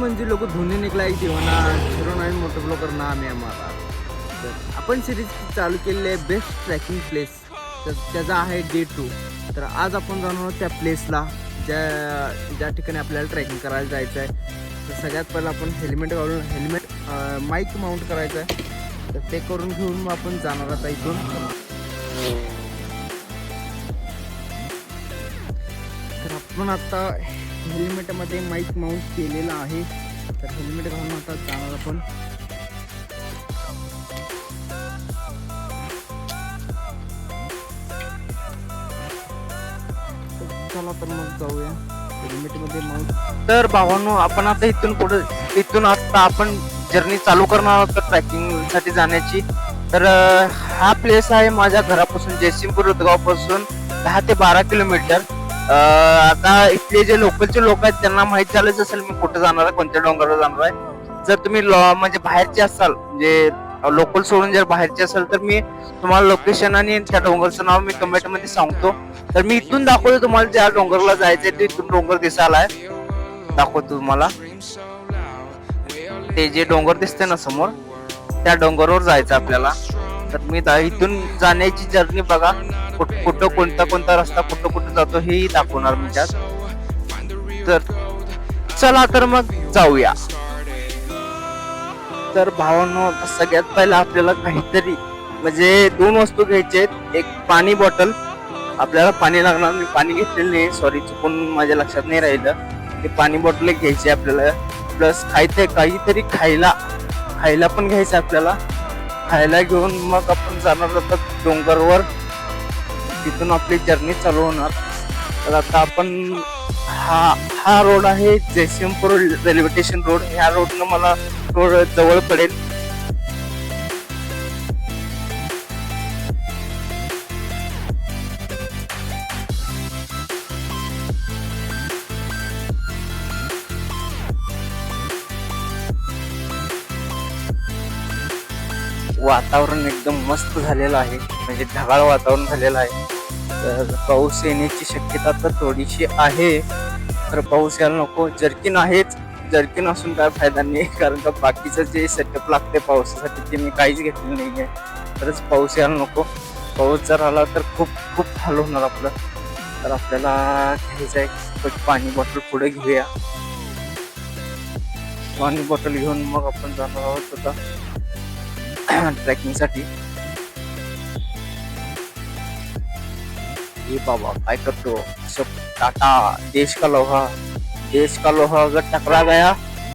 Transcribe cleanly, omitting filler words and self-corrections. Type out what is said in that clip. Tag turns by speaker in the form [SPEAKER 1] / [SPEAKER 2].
[SPEAKER 1] म्हणजे लोग धोने निकला ही दीवाना 09 मोटर ब्लॉगर नाम आहे आम्हाला. तर आपण सिरीज चालू केलेली आहे बेस्ट ट्रॅकिंग प्लेस, तर त्याचा आहे डे 2. तर आज आपण जाणार आहोत त्या प्लेसला ज्या ठिकाणी आपल्याला ट्रॅकिंग करायला जायचं आहे. तर सगळ्यात पहिलं आपण हेल्मेट घालून माईक माउंट करायचं आहे. तर ते करून घेऊन मग आपण जाणार आता इथून. तर आपण आता हेल्मेटमध्ये माईक माउंट केलेला आहे. तर हेल्मेट घालून आता जाणार आपण. चला तर मग जाऊया हेल्मेटमध्ये माउंट. तर भावांनो, आपण आता इथून आता आपण जर्नी चालू करणार आहोत ट्रॅकिंगसाठी जाण्याची. तर हा प्लेस आहे माझ्या घरापासून जयसिंगपूर उदगावपासून 10 ते 12 किलोमीटर. आता इथले जे लोकलचे लोक आहेत त्यांना माहित झालंच असेल मी कुठे जाणार आहे, कोणत्या डोंगरावर जाणार आहे. जर तुम्ही म्हणजे बाहेरचे असाल, म्हणजे लोकल सोडून जर बाहेरचे असाल, तर मी तुम्हाला लोकेशन आणि त्या डोंगरचं नाव मी कमेंट मध्ये सांगतो. तर मी इथून दाखवतो तुम्हाला, ज्या डोंगरला जायचंय ते इथून डोंगर दिसायला दाखवतो तुम्हाला. ते जे डोंगर दिसते ना समोर, त्या डोंगरावर जायचं आपल्याला. तर मी इथून जाण्याची जर्नी बघा, कुठं कोणता रस्ता कुठं जातो हेही दाखवणार मी त्यात. तर चला तर मग जाऊया. तर भावांनो, सगळ्यात पहिला आपल्याला काहीतरी म्हणजे 2 वस्तू घ्यायचे आहेत. एक पाणी बॉटल, आपल्याला पाणी लागणार. मी पाणी घेतलेलं नाही, सॉरी, चुकून माझ्या लक्षात नाही राहिलं. ते पाणी बॉटल घ्यायची आपल्याला. प्लस काहीतरी खायला पण घ्यायचं आपल्याला. खायला घेऊन मग आपण जाणार जातात डोंगरवर. तिथून आपली जर्नी चालू होणार. तर आता आपण हा रोड आहे जयसिंगपूर रेल्वे स्टेशन रोड. ह्या रोडनं मला थोडं जवळ पडेल. वातावरण एकदम मस्त झालेलं आहे, म्हणजे ढगाळ वातावरण झालेलं आहे. तर पाऊस येण्याची शक्यता तर थोडीशी आहे. तर पाऊस यायला नको. जर्किन आहेच, जर्किन असून काय फायदा नाही, कारण का बाकीचं जे सेटअप लागते पावसासाठी ते मी काहीच घेतलेलं नाही आहे. तरच पाऊस यायला नको. पाऊस जर आला तर खूप हाल होणार आपलं. तर आपल्याला घ्यायचं आहे पाणी बॉटल. पुढे घेऊया पाणी बॉटल घेऊन मग आपण जाणार आहोत आता ट्रॅकिंग साठी. ये बाबा काय करतो? टाटा देश का लोहा अगर टकरा गया